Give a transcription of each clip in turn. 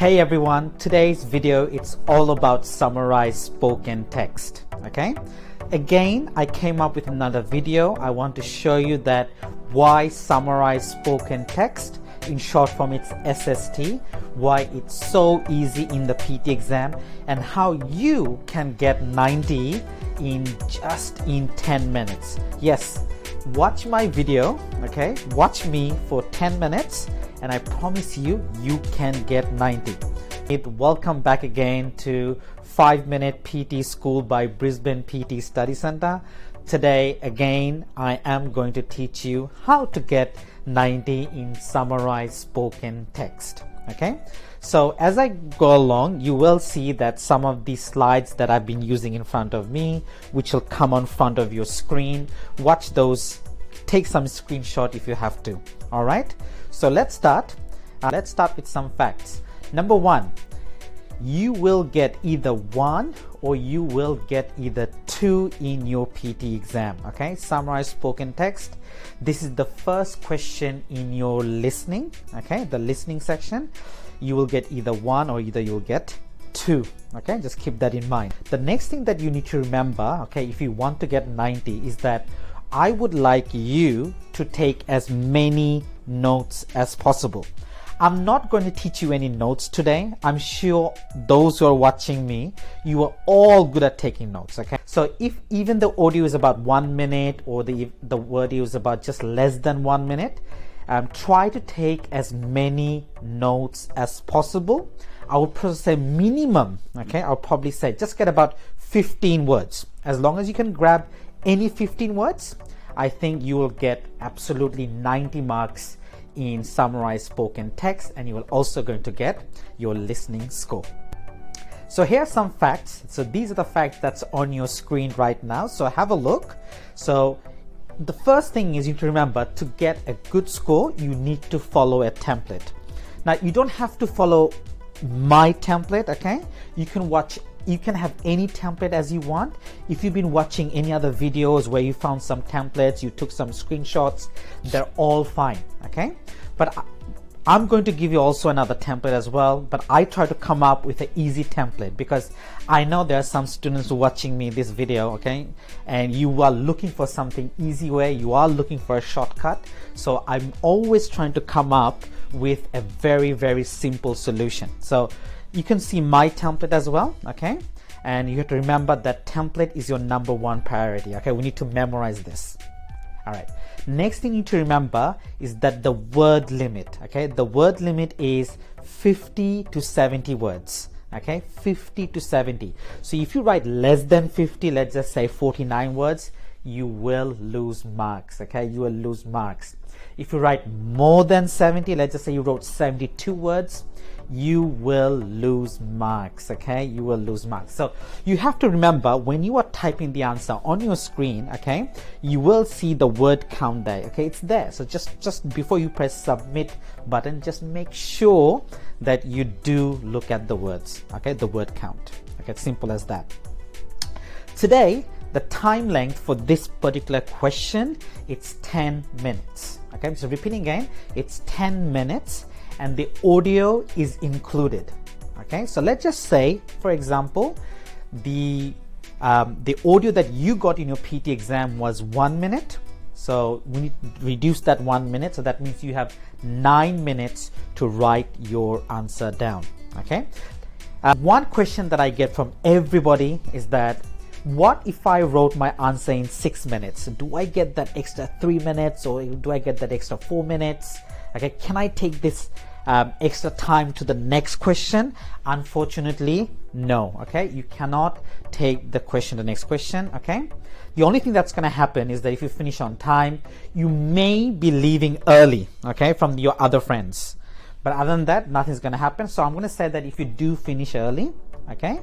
Hey everyone, today's video it's all about summarized spoken text. Okay, again I came up with another video. I want to show you that why summarized spoken text, in short form it's SST, why it's so easy in the PT exam and how you can get 90 in just in 10 minutes. Yes, watch my video, okay, watch me for 10 minutes and I promise you, you can get 90. Welcome back again to 5-Minute PT School by Brisbane PT Study Centre. Today again I am going to teach you how to get 90 in summarized spoken text. Okay, so as I go along you will see that some of these slides that I've been using in front of me, which will come on front of your screen, watch those, take some screenshot if you have to. All right, so let's start with some facts. Number one, you will get either 1 or you will get either 2 in your PT exam. Okay, summarized spoken text. This is the first question in your listening. Okay, the listening section. You will get either 1 or either you'll get 2. Okay, just keep that in mind. The next thing that you need to remember, okay, if you want to get 90, is that I would like you to take as many notes as possible. I'm not going to teach you any notes today. I'm sure those who are watching me, you are all good at taking notes. Okay, so if even the audio is about 1 minute or the audio is about just less than 1 minute, try to take as many notes as possible. I would probably say minimum, okay, I'll probably say just get about 15 words. As long as you can grab any 15 words, I think you will get absolutely 90 marks in summarized spoken text, and you will also going to get your listening score. So here are some facts. So these are the facts that's on your screen right now, so have a look. So the first thing is you need to remember, to get a good score you need to follow a template. Now you don't have to follow my template, okay, you can have any template as you want. If you've been watching any other videos where you found some templates, you took some screenshots, they're all fine. Okay, but I'm going to give you also another template as well, but I try to come up with an easy template because I know there are some students watching me this video, okay, and you are looking for something easy way, you are looking for a shortcut. So I'm always trying to come up with a very simple solution. So you can see my template as well, okay, and you have to remember that template is your number one priority. Okay, we need to memorize this. All right, next thing you need to remember is that the word limit, okay, the word limit is 50 to 70 words. Okay, 50 to 70. So if you write less than 50, let's just say 49 words, you will lose marks. Okay, you will lose marks. If you write more than 70, let's just say you wrote 72 words, you will lose marks. Okay, you will lose marks. So you have to remember, when you are typing the answer on your screen, okay, you will see the word count there. Okay, it's there. So just before you press submit button, just make sure that you do look at the words, okay, the word count. Okay, it's simple as that. Today the time length for this particular question, it's 10 minutes. Okay, so repeating again, it's 10 minutes and the audio is included. Okay, so let's just say, for example, the audio that you got in your PT exam was 1 minute. So we need to reduce that 1 minute. So that means you have 9 minutes to write your answer down. Okay, one question that I get from everybody is that, what if I wrote my answer in 6 minutes? Do I get that extra 3 minutes or do I get that extra 4 minutes? Okay, can I take this extra time to the next question? Unfortunately, no. Okay, you cannot take the question to the next question. Okay, the only thing that's going to happen is that if you finish on time, you may be leaving early, okay, from your other friends. But other than that, nothing's going to happen. So I'm going to say that if you do finish early, okay,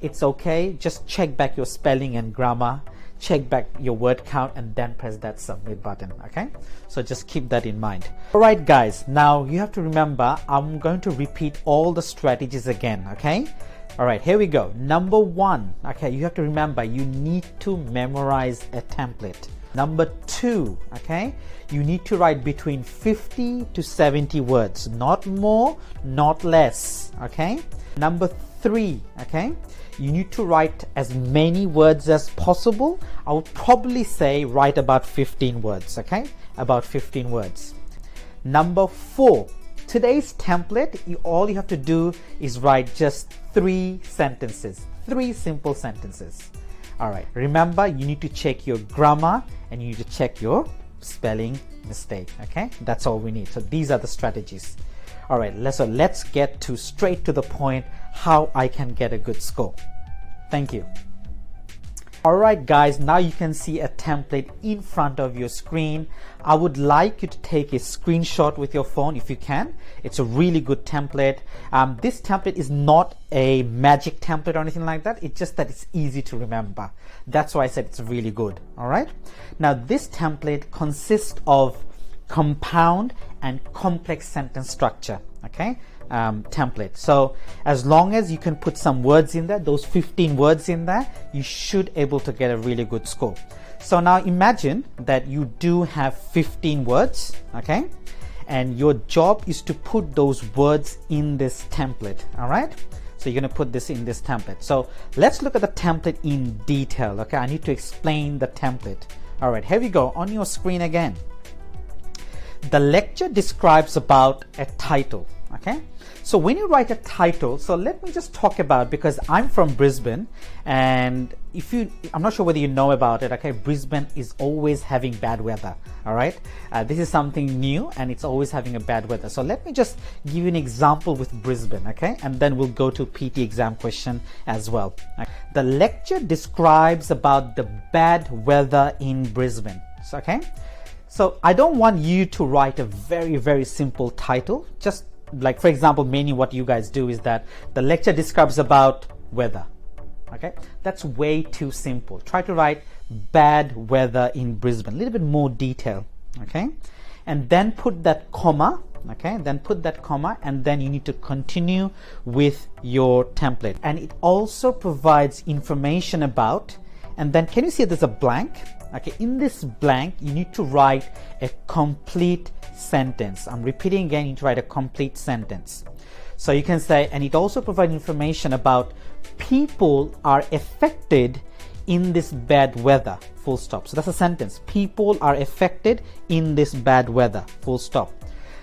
it's okay. Just check back your spelling and grammar, check back your word count, and then press that submit button. Okay, so just keep that in mind. All right guys, now you have to remember, I'm going to repeat all the strategies again. Okay, All right, here we go. Number one, okay, you have to remember, you need to memorize a template. Number two, okay, you need to write between 50 to 70 words, not more, not less, okay. Number three, okay, you need to write as many words as possible. I would probably say write about 15 words, okay, about 15 words. Number four, today's template, all you have to do is write just 3 sentences, 3 simple sentences. All right, remember, you need to check your grammar and you need to check your spelling mistake, okay? That's all we need. So these are the strategies. All right, let's get straight to the point, how I can get a good score. Thank you. All right, guys, now you can see a template in front of your screen. I would like you to take a screenshot with your phone if you can. It's a really good template. This template is not a magic template or anything like that. It's just that it's easy to remember. That's why I said it's really good. All right. Now, this template consists of compound and complex sentence structure. Okay. Template. So as long as you can put some words in there, those 15 words in there, you should able to get a really good score. So now imagine that you do have 15 words, okay, and your job is to put those words in this template. All right, so you're going to put this in this template. So let's look at the template in detail. Okay, I need to explain the template. All right, here we go on your screen again. The lecture describes about a title. Okay, so when you write a title, so let me just talk about, because I'm from Brisbane, and I'm not sure whether you know about it, okay, Brisbane is always having bad weather. All right, this is something new and it's always having a bad weather. So let me just give you an example with Brisbane, okay, and then we'll go to PT exam question as well. The lecture describes about the bad weather in Brisbane. So, okay, so I don't want you to write a very, very simple title. Just like, for example, mainly what you guys do is that the lecture describes about weather. Okay, that's way too simple. Try to write bad weather in Brisbane, a little bit more detail. Okay, and then put that comma. Okay, then put that comma, and then you need to continue with your template. And it also provides information about, and then can you see there's a blank? Okay, in this blank, you need to write a complete sentence. I'm repeating again, you need to write a complete sentence. So you can say, and it also provides information about people are affected in this bad weather, full stop. So that's a sentence. People are affected in this bad weather, full stop.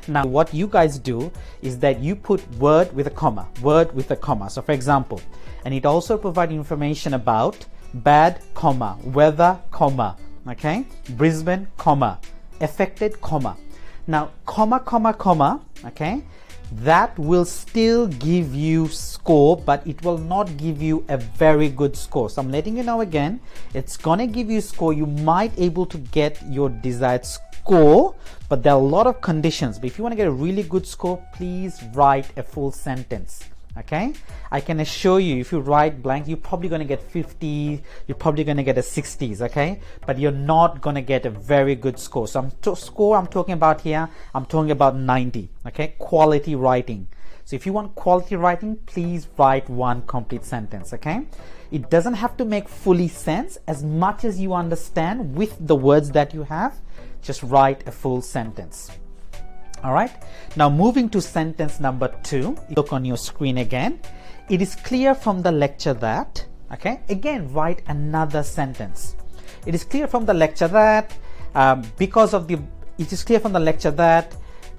Now, what you guys do is that you put word with a comma, word with a comma. So for example, and it also provides information about bad, comma, weather, comma, okay, Brisbane, comma, affected, comma. Now, comma, comma, comma, okay, that will still give you score, but it will not give you a very good score. So I'm letting you know again, it's gonna give you score. You might able to get your desired score, but there are a lot of conditions. But if you want to get a really good score, please write a full sentence. Okay, I can assure you, if you write blank, you're probably going to get 50, you're probably going to get a 60s, okay, but you're not going to get a very good score. So I'm talking about here, I'm talking about 90, okay, quality writing. So if you want quality writing, please write one complete sentence, okay. It doesn't have to make fully sense. As much as you understand with the words that you have, just write a full sentence. All right, now moving to sentence number 2, look on your screen again. It is clear from the lecture that, okay, again, write another sentence. It is clear from the lecture that, it is clear from the lecture that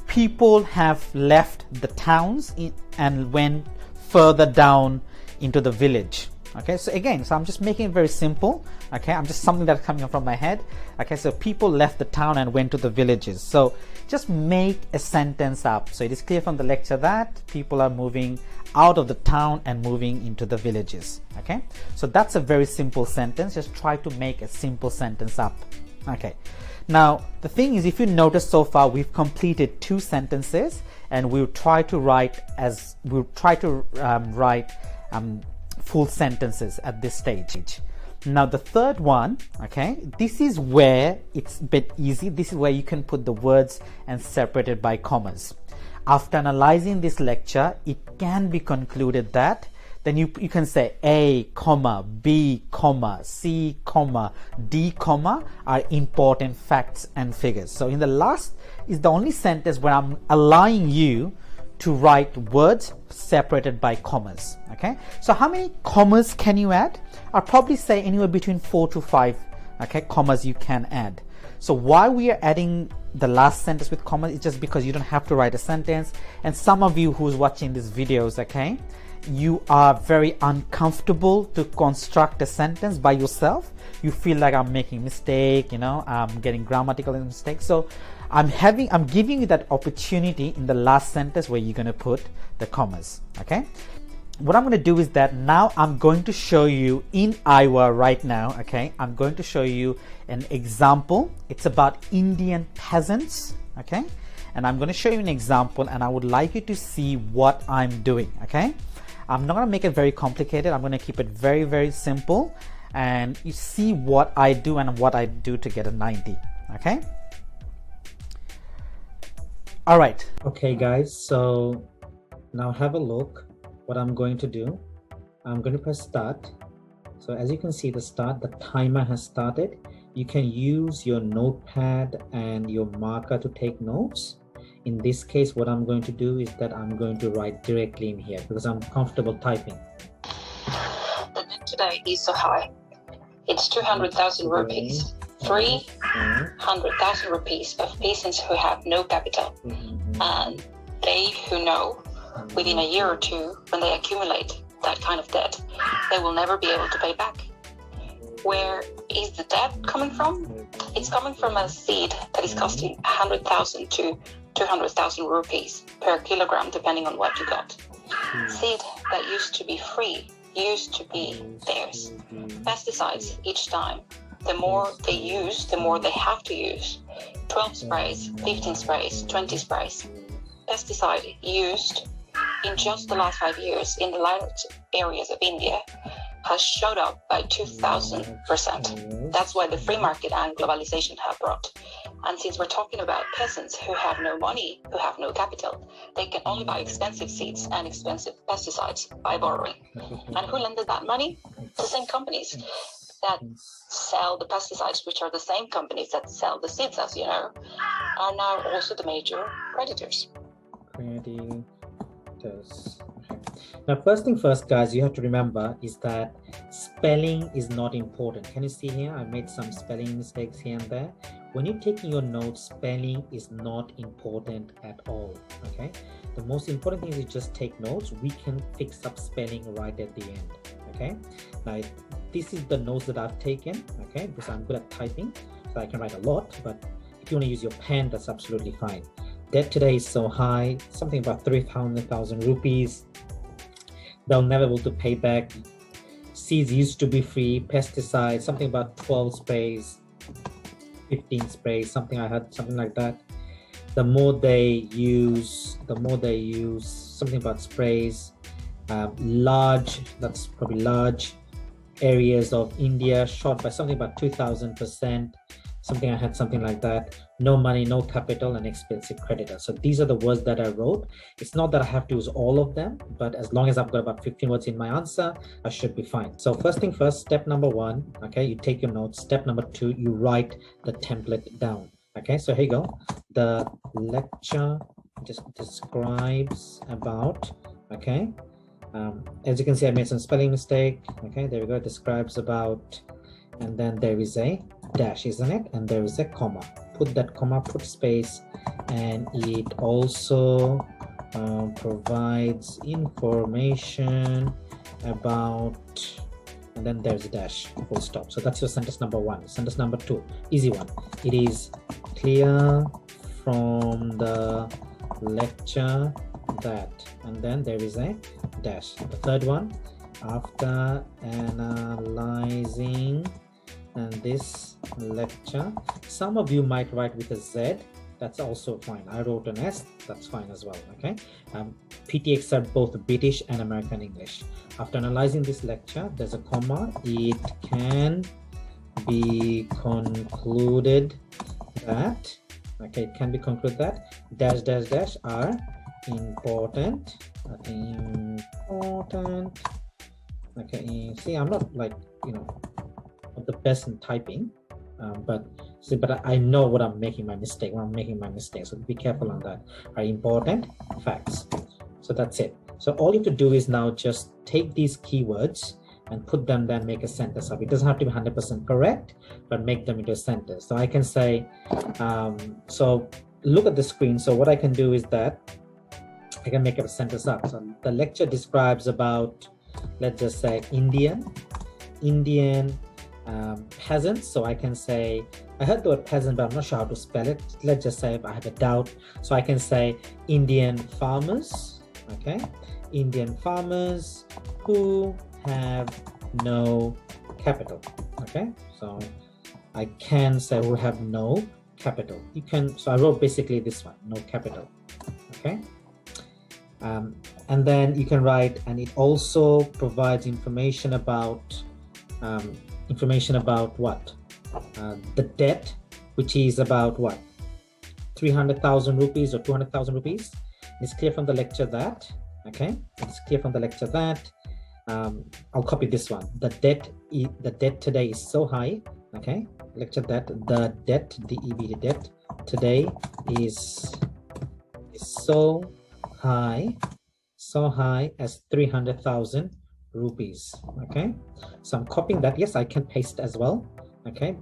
people have left the towns and went further down into the village. Okay, so again, so I'm just making it very simple. Okay, I'm just something that's coming from my head. Okay, so people left the town and went to the villages. So just make a sentence up. So it is clear from the lecture that people are moving out of the town and moving into the villages. Okay, so that's a very simple sentence. Just try to make a simple sentence up. Okay, now the thing is, if you notice so far, we've completed 2 sentences, and we'll try to write full sentences at this stage. Now the third one, okay, this is where it's a bit easy. This is where you can put the words and separate it by commas. After analyzing this lecture, it can be concluded that then you can say A, comma, B, comma, C, comma, D, comma are important facts and figures. So in the last is the only sentence where I'm allowing you to write words separated by commas. Okay, so how many commas can you add? I'll probably say anywhere between 4 to 5 commas you can add. So why we are adding the last sentence with commas is just because you don't have to write a sentence, and some of you who's watching these videos, you are very uncomfortable to construct a sentence by yourself. You feel like I'm making mistake, I'm getting grammatical mistakes. So I'm giving you that opportunity in the last sentence where you're going to put the commas. Okay, what I'm going to do is that now I'm going to show you in Iowa right now. Okay, I'm going to show you an example. It's about Indian peasants. Okay, and I'm going to show you an example, and I would like you to see what I'm doing. Okay, I'm not going to make it very complicated. I'm going to keep it very, very simple, and you see what I do and what I do to get a 90. Okay. All right. Okay, guys. So now have a look. What I'm going to do, I'm going to press start. So as you can see, the timer has started. You can use your notepad and your marker to take notes. In this case, what I'm going to do is that I'm going to write directly in here because I'm comfortable typing. The net today is so high. It's 200,000 rupees. 300,000 rupees of peasants who have no capital. And they who know within a year or two, when they accumulate that kind of debt, they will never be able to pay back. Where is the debt coming from? It's coming from a seed that is costing 100,000 to 200,000 rupees per kilogram, depending on what you got. Seed that used to be free, used to be theirs. Pesticides each time. The more they use, the more they have to use. 12 sprays, 15 sprays, 20 sprays. Pesticide used in just the last 5 years in the large areas of India has shot up by 2,000%. That's why the free market and globalization have brought. And since we're talking about peasants who have no money, who have no capital, they can only buy expensive seeds and expensive pesticides by borrowing. And who lended that money? The same companies that sell the pesticides, which are the same companies that sell the seeds, as you know, are now also the major creditors. Now, first thing first, guys, you have to remember is that spelling is not important. Can you see here? I made some spelling mistakes here and there. When you're taking your notes, spelling is not important at all. Okay, the most important thing is just take notes. We can fix up spelling right at the end. Okay, now this is the notes that I've taken. Okay, because I'm good at typing, so I can write a lot. But if you want to use your pen, that's absolutely fine. Debt today is so high, something about 300,000 rupees. They'll never be able to pay back. Seeds used to be free. Pesticides, something about 12 sprays, 15 sprays, something like that. The more they use, something about sprays. That's probably large areas of India shot by something about 2,000%. Something I had something like that. No money, no capital, and expensive creditor. So these are the words that I wrote. It's not that I have to use all of them, but as long as I've got about 15 words in my answer, I should be fine. So first thing first, step number 1, okay, you take your notes. Step number 2, you write the template down. Okay, so here you go. The lecture just describes about, okay, as you can see, I made some spelling mistake. Okay, there we go. Describes about, and then there is a dash, isn't it? And there is a comma. Put that comma, put space, and it also provides information about, and then there's a dash, full stop. So that's your sentence number 1. Sentence number 2, easy one. It is clear from the lecture that, and then there is a dash. The third one, after analyzing this lecture, some of you might write with a Z. That's also fine. I wrote an S. That's fine as well. Okay. PTE accept both British and American English. After analyzing this lecture, there's a comma. It can be concluded that, okay, it can be concluded that dash dash dash are important Okay, see, I'm not like, you know, not the best in typing, but I know what I'm making my mistake, when I'm making my mistake. So be careful on that. Are important facts. So that's it. So all you have to do is now just take these keywords and put them, then make a sentence up. It doesn't have to be 100% correct, but make them into a sentence. So I can say, so look at the screen. So what I can do is that I can make up a sentence up. So the lecture describes about, let's just say Indian peasants. So I can say, I heard the word peasant, but I'm not sure how to spell it. Let's just say if I have a doubt. So I can say Indian farmers, okay? Indian farmers who have no capital, okay? So I can say who have no capital. You can, so I wrote basically this one, no capital, okay? And then you can write, and it also provides information about what? The debt, which is about what? 300,000 rupees or 200,000 rupees. It's clear from the lecture that, okay? It's clear from the lecture that, I'll copy this one. The debt today is so high, okay? Lecture that the debt, the debt today is so high as 300,000 rupees, okay? So I'm copying that. Yes, I can paste as well, okay?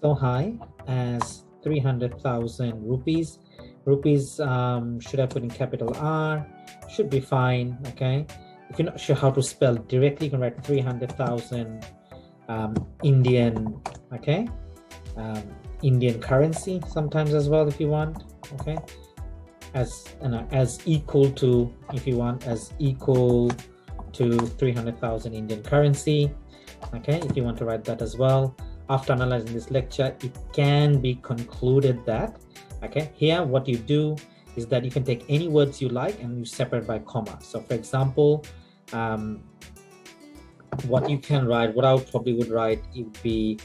So high as 300,000 rupees. Should I put in capital R? Should be fine, okay? If you're not sure how to spell directly, you can write 300,000 Indian, okay? Indian currency sometimes as well if you want, okay? As equal to, if you want, as equal to 300,000 Indian currency, okay? If you want to write that as well. After analyzing this lecture, it can be concluded that, okay, here what you do is that you can take any words you like and you separate by comma. So for example, what you can write, what I probably would write, it would be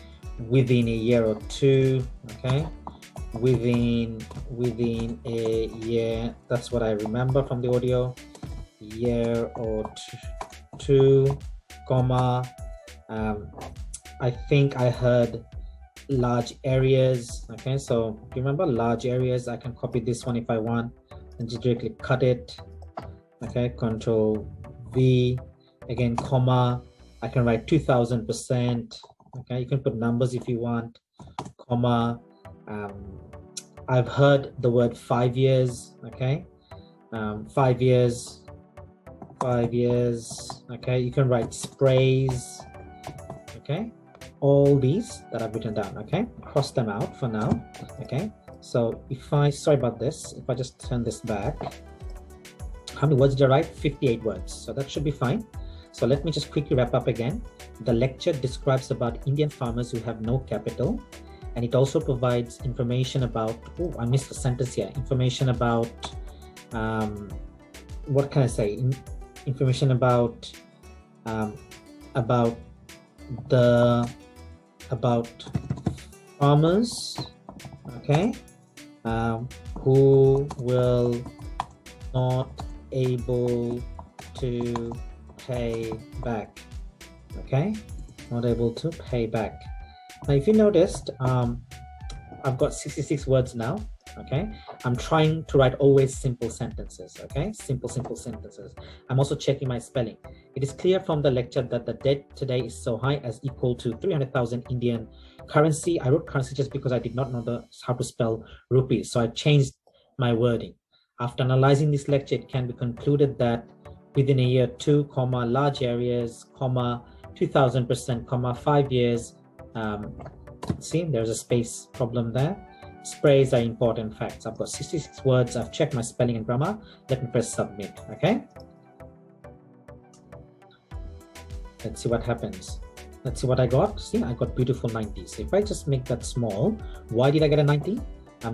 within a year or two, okay? Within a year, that's what I remember from the audio, year or two, comma, I think I heard large areas, okay? So do you remember large areas? I can copy this one if I want and just directly cut it, okay? Control V, again, comma, I can write 2000%, okay? You can put numbers if you want, comma, I've heard the word 5 years, okay? 5 years, okay? You can write sprays, okay? All these that I've written down, okay? Cross them out for now, okay? So if I, sorry about this, if I just turn this back, how many words did I write? 58 words, so that should be fine. So let me just quickly wrap up again. The lecture describes about Indian farmers who have no capital, and it also provides information about, oh, I missed a sentence here, information about, what can I say? Information about farmers, okay, who will not able to pay back, okay, not able to pay back. Now if you noticed, I've got 66 words now, okay? I'm trying to write always simple sentences, okay? Simple sentences. I'm also checking my spelling. It is clear from the lecture that the debt today is so high as equal to 300,000 Indian currency. I wrote currency just because I did not know how to spell rupees, so I changed my wording. After analyzing this lecture, it can be concluded that within a year, 2, comma, large areas, comma, 2000%, comma, 5 years, see, there's a space problem there. Sprays are important facts. I've got 66 words. I've checked my spelling and grammar. Let me press submit, okay? Let's see what happens. Let's see what I got. See, I got beautiful 90. So if I just make that small, why did I get a 90?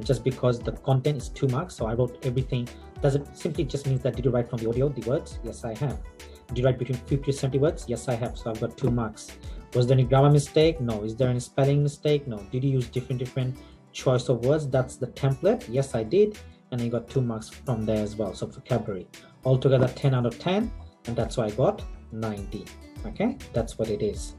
Just because the content is 2 marks. So I wrote everything. Does it simply just means that did you write from the audio, the words? Yes, I have. Did you write between 50 to 70 words? Yes, I have. So I've got 2 marks. Was there any grammar mistake? No. Is there any spelling mistake? No. Did you use different choice of words? That's the template. Yes, I did. And I got 2 marks from there as well. So vocabulary. Altogether 10 out of 10. And that's why I got 90. Okay, that's what it is.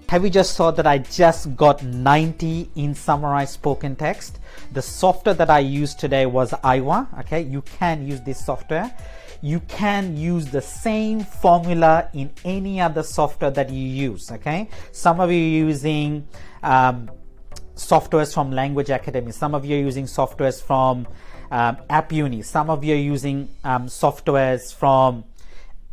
Have you just saw that I just got 90 in summarized spoken text? The software that I used today was Iowa. Okay, you can use this software. You can use the same formula in any other software that you use. Okay, some of you are using softwares from Language Academy. Some of you are using softwares from App Uni. Some of you are using softwares from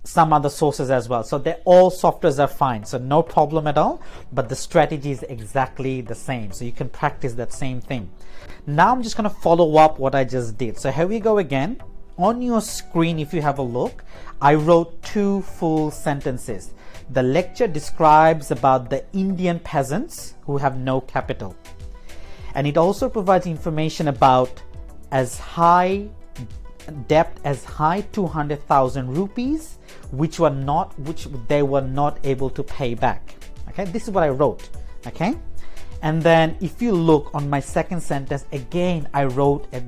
some other sources as well. So they're all softwares are fine, so no problem at all, but the strategy is exactly the same, so you can practice that same thing. Now I'm just going to follow up what I just did. So here we go again. On your screen, if you have a look, I wrote 2 full sentences. The lecture describes about the Indian peasants who have no capital, and it also provides information about as high debt as high 200,000 rupees, which they were not able to pay back. Okay, this is what I wrote. Okay, and then if you look on my second sentence, again I wrote a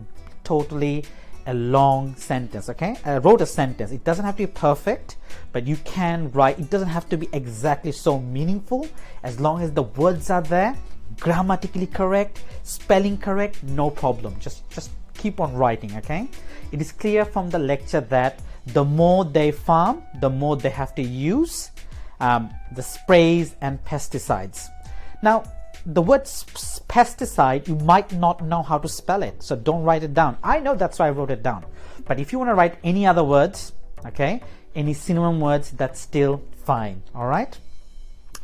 long sentence. Okay, I wrote a sentence. It doesn't have to be perfect, but you can write. It doesn't have to be exactly so meaningful, as long as the words are there, grammatically correct, spelling correct, no problem. Just keep on writing. Okay, it is clear from the lecture that the more they farm, the more they have to use the sprays and pesticides. Now, the word pesticide, you might not know how to spell it, so don't write it down. I know, that's why I wrote it down. But if you want to write any other words, okay, any synonym words, that's still fine. All right.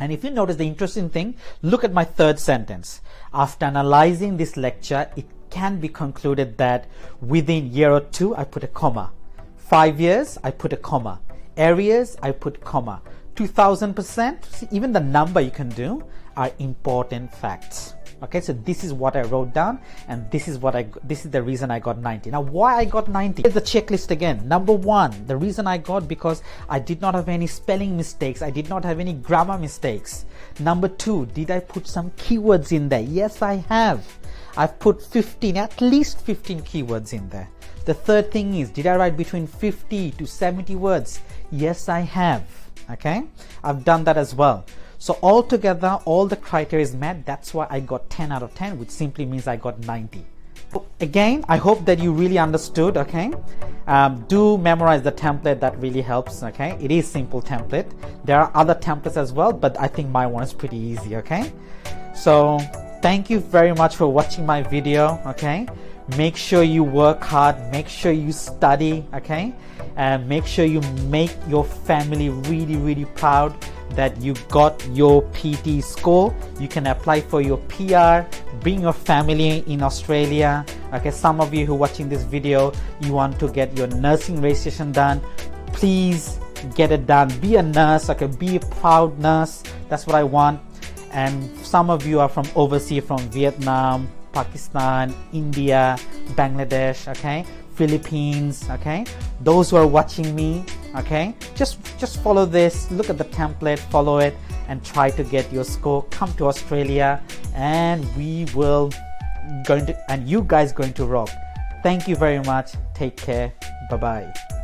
And if you notice the interesting thing, look at my third sentence. After analyzing this lecture, it can be concluded that within year or 2, I put a comma. 5 years, I put a comma. Areas, I put comma. 2000%, even the number you can do, are important facts. Okay, so this is what I wrote down, and this is the reason I got 90. Now, why I got 90? Here's the checklist again. Number 1, the reason I got, because I did not have any spelling mistakes. I did not have any grammar mistakes. Number 2, did I put some keywords in there? Yes, I have. I've put 15, at least 15 keywords in there. The third thing is, did I write between 50 to 70 words? Yes, I have. Okay, I've done that as well. So altogether, all the criteria is met. That's why I got 10 out of 10, which simply means I got 90. Again, I hope that you really understood. Okay, do memorize the template. That really helps. Okay, it is simple template. There are other templates as well, but I think my one is pretty easy. Okay, so thank you very much for watching my video. Okay, make sure you work hard, make sure you study. Okay, and make sure you make your family really proud that you got your PT score. You can apply for your PR, bring your family in Australia. Okay, some of you who are watching this video, you want to get your nursing registration done, please get it done. Be a nurse. Okay, be a proud nurse. That's what I want. And some of you are from overseas, from Vietnam, Pakistan, India, Bangladesh, okay, Philippines. Okay, those who are watching me, okay, just follow this, look at the template, follow it, and try to get your score. Come to Australia, and you guys going to rock. Thank you very much. Take care. Bye bye.